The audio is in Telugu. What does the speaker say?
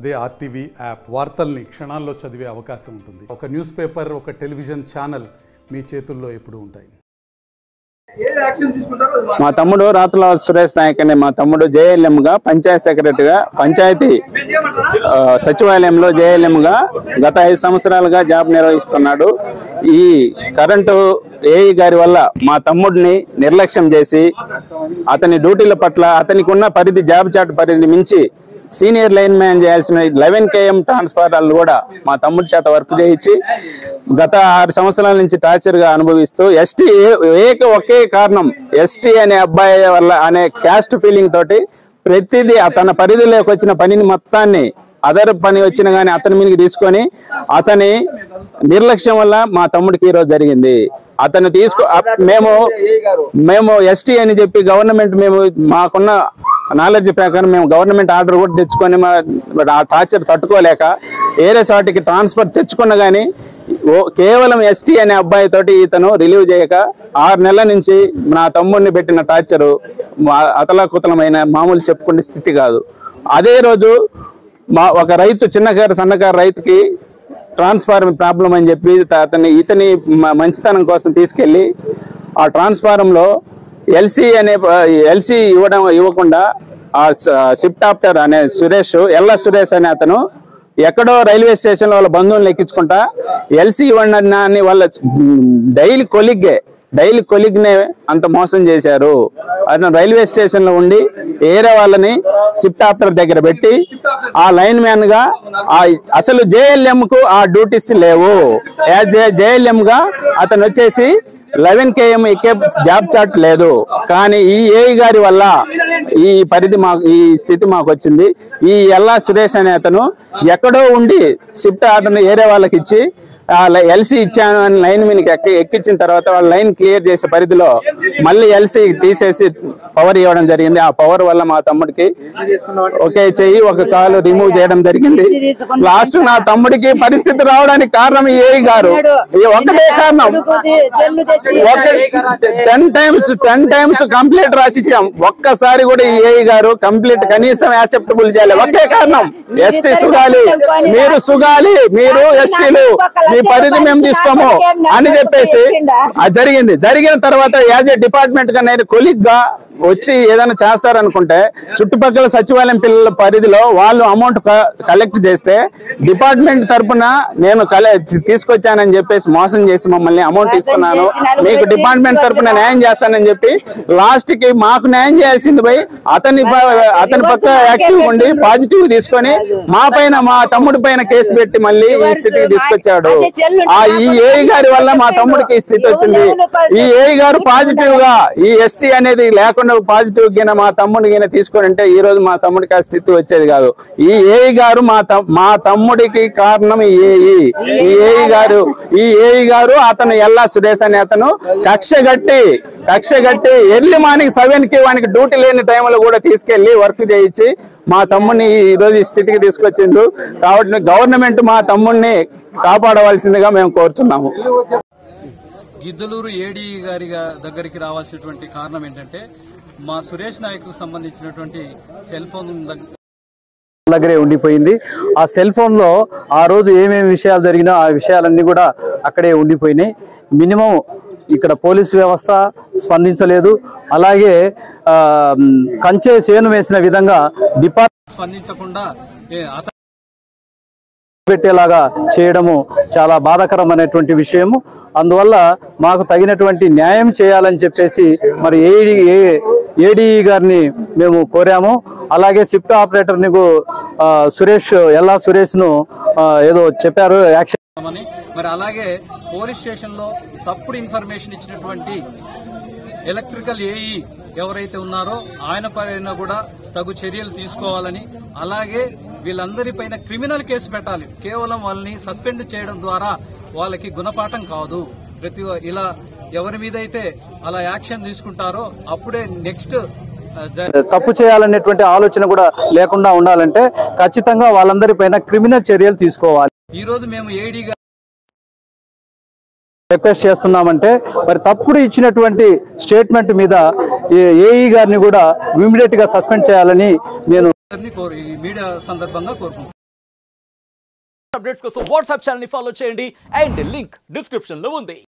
అదే ఆర్టీవీ యాప్ వార్తల్ని క్షణాల్లో చదివే అవకాశం ఉంటుంది. ఒక న్యూస్ పేపర్, ఒక టెలివిజన్ ఛానల్ మీ చేతుల్లో ఎప్పుడూ ఉంటాయి. మా తమ్ముడు రాతుల సురేష్ నాయక్ అనే మా తమ్ముడు JLM గా పంచాయతీ సెక్రటరీగా పంచాయతీ సచివాలయంలో JLM గా గత 5 సంవత్సరాలుగా జాబ్ నిర్వహిస్తున్నాడు. ఈ కరెంటు ఏఈ గారి వల్ల మా తమ్ముడిని నిర్లక్ష్యం చేసి అతని డ్యూటీల పట్ల అతనికి ఉన్న పరిధి జాబ్ చార్ట్ పరిధిని మించి సీనియర్ లైన్ మ్యాన్ చేయాల్సిన 11 km ట్రాన్స్ఫార్మర్లు కూడా మా తమ్ముడి చేత వర్క్ చేయించి గత 6 సంవత్సరాల నుంచి టార్చర్ గా అనుభవిస్తూ ఎస్టీ ఒకే కారణం ఎస్టీ అనే అబ్బాయి వల్ల అనే క్యాస్ట్ ఫీలింగ్ తోటి ప్రతిదీ తన పరిధిలోకి వచ్చిన పనిని మొత్తాన్ని అదర్ పని వచ్చిన గానీ అతని మీదకి తీసుకొని అతని నిర్లక్ష్యం వల్ల మా తమ్ముడికి ఈరోజు జరిగింది. అతను మేము ఎస్టీ అని చెప్పి గవర్నమెంట్ మాకున్న నాలెడ్జ్ ప్రకారం మేము గవర్నమెంట్ ఆర్డర్ కూడా తెచ్చుకొని ఆ టార్చర్ తట్టుకోలేక ఏరే చోటికి ట్రాన్స్ఫర్ తెచ్చుకున్నా గానీ కేవలం ఎస్టీ అనే అబ్బాయి తోటి ఇతను రిలీవ్ చేయక 6 నెలల నుంచి నా తమ్ముడిని పెట్టిన టార్చరు అతలాకుతలమైన మామూలు చెప్పుకునే స్థితి కాదు. అదే రోజు ఒక రైతు చిన్నకారు సన్నకారు రైతుకి ట్రాన్స్ఫార్మ్ ప్రాబ్లం అని చెప్పి ఇతని మంచితనం కోసం తీసుకెళ్లి ఆ ట్రాన్స్ఫార్మ్ ఎల్సీ ఇవ్వకుండా ఆ షిఫ్ట్ ఆప్టర్ అనే ఎల్లా సురేష్ అనే అతను ఎక్కడో రైల్వే స్టేషన్ లో వాళ్ళ బంధువులను ఎక్కించుకుంటా ఎల్సీ ఇవ్వండి వాళ్ళ డైలీ కొలిగ్ నే అంత మోసం చేశారు. అతను రైల్వే స్టేషన్ లో ఉండి ఏరే వాళ్ళని షిఫ్ట్ ఆప్టర్ దగ్గర పెట్టి ఆ లైన్ మ్యాన్ గా అసలు JLM కు ఆ డ్యూటీస్ లేవు. JLM గా అతను వచ్చేసి 11 km ఎక్కే జాబ్ చార్ట్ లేదు. కానీ ఈ ఏఈ గారి వల్ల ఈ పరిధి ఈ స్థితి మాకు వచ్చింది. ఈ ఎల్లా సురేష్ అనే అతను ఎక్కడో ఉండి షిఫ్ట్ ఆర్డర్ని ఏరే వాళ్ళకి ఇచ్చి ఎల్సీ ఇచ్చాను అని లైన్ మీదకి ఎక్కించిన తర్వాత వాళ్ళ లైన్ క్లియర్ చేసే పరిధిలో మళ్ళీ ఎల్సీ తీసేసి పవర్ ఇవ్వడం జరిగింది. ఆ పవర్ వల్ల మా తమ్ముడికి ఒకే చెయ్యి ఒక కాలు రిమూవ్ చేయడం జరిగింది. లాస్ట్ నా తమ్ముడికి పరిస్థితి రావడానికి కారణం ఈ ఏఈ గారు. ఒకటే కారణం, 10 times కంప్లీట్ రాసిచ్చాం. ఒక్కసారి కూడా ఈ ఏఈ గారు కంప్లీట్ కనీసం యాక్సెప్టబుల్ చేయాలి. ఒకే కారణం, ఎస్టీ సుగాలి, మీరు ఎస్టీలు మీ పరిధి మేము తీసుకోము అని చెప్పేసి జరిగిన తర్వాత యాజ్ ఏ డిపార్ట్మెంట్ గా నేను కొలీగ్ గా వచ్చి ఏదైనా చేస్తారనుకుంటే చుట్టుపక్కల సచివాలయం పిల్లల పరిధిలో వాళ్ళు అమౌంట్ కలెక్ట్ చేస్తే డిపార్ట్మెంట్ తరఫున నేను తీసుకొచ్చానని చెప్పేసి మోసం చేసి మమ్మల్ని అమౌంట్ తీసుకున్నాను, మీకు డిపార్ట్మెంట్ తరఫున న్యాయం చేస్తానని చెప్పి లాస్ట్ కి మాకు న్యాయం చేయాల్సింది పోయి అతని పక్క యాక్టివ్ ఉండి పాజిటివ్ తీసుకొని మా తమ్ముడి పైన కేసు పెట్టి మళ్ళీ ఈ స్థితికి తీసుకొచ్చాడు. ఈ ఏఈ గారి వల్ల మా తమ్ముడికి ఈ స్థితి వచ్చింది. ఈ ఏఈ గారు పాజిటివ్ గా ఈ ఎస్టీ అనేది లేకుండా పాజిటివ్ గిన మా తమ్ముడి గిన తీసుకొని ఉంటే ఈ రోజు మా తమ్ముడికి ఆ స్థితి వచ్చేది కాదు. ఈ ఏఈ గారు మా తమ్ముడికి కారణం ఈ ఏఈ గారు అతను ఎల్లా సురేష్ అనే అతను కక్ష గట్టి ఎర్లీ మార్నింగ్ 7కి వానికి డ్యూటీ లేని టైంలో కూడా తీసుకెళ్లి వర్క్ చేయించి మా తమ్ముడిని ఈ రోజు ఈ స్థితికి తీసుకొచ్చిండ్రు. కాబట్టి గవర్నమెంట్ మా తమ్ముడిని కాపాడవలసిందిగా మేము కోరుతున్నాము. గిద్దలూరు ఏడీ గారి దగ్గరికి రావాల్సినటువంటి కారణం ఏంటంటే మా సురేష్ నాయక్ సంబంధించినటువంటి సెల్ ఫోన్ దగ్గరే ఉండిపోయింది. ఆ సెల్ ఫోన్ లో ఆ రోజు ఏమేమి విషయాలు జరిగినా ఆ విషయాలన్నీ కూడా అక్కడే ఉండిపోయినాయి. మినిమం ఇక్కడ పోలీసు వ్యవస్థ స్పందించలేదు. అలాగే కంచె చేను వేసిన విధంగా డిపార్ట్మెంట్ స్పందించకుండా పెట్టేలాగా చేయడము చాలా బాధాకరమైనటువంటి విషయము. అందువల్ల మాకు తగినటువంటి న్యాయం చేయాలని చెప్పేసి మరి ఏడీ గారిని మేము కోరాము. అలాగే షిఫ్ట్ ఆపరేటర్ ని ఎల్లా సురేష్ ను ఏదో చెప్పారు యాక్షన్ మరి అలాగే పోలీస్ స్టేషన్ లో తప్పుడు ఇన్ఫర్మేషన్ ఇచ్చినటువంటి ఎలక్ట్రికల్ ఏఈ ఎవరైతే ఉన్నారో ఆయన పైన కూడా తగు చర్యలు తీసుకోవాలని, అలాగే వీళ్ళందరిపైన క్రిమినల్ కేసు పెట్టాలి. కేవలం వాళ్ళని సస్పెండ్ చేయడం ద్వారా వాళ్ళకి గుణపాఠం కాదు. ఇలా ఎవరి మీద అయితే అలా యాక్షన్ తీసుకుంటారో అప్పుడే నెక్స్ట్ తప్పు చేయాలనేటువంటి ఆలోచన కూడా లేకుండా ఉండాలంటే ఖచ్చితంగా వాళ్ళందరిపైన క్రిమినల్ చర్యలు తీసుకోవాలి. ఈ రోజు మేము ఏడీగా రిక్వెస్ట్ చేస్తున్నామంటే మరి తప్పుడు ఇచ్చినటువంటి స్టేట్మెంట్ మీద ఏఈ గారిని కూడా ఇమిడియట్ గా సస్పెండ్ చేయాలని నేను మీడియా సందర్భంగా కోరుకుంటున్నాను. అప్డేట్స్ కోసం వాట్సాప్ ఛానల్ ని ఫాలో చేయండి అండ్ లింక్ డిస్క్రిప్షన్ లో ఉంది.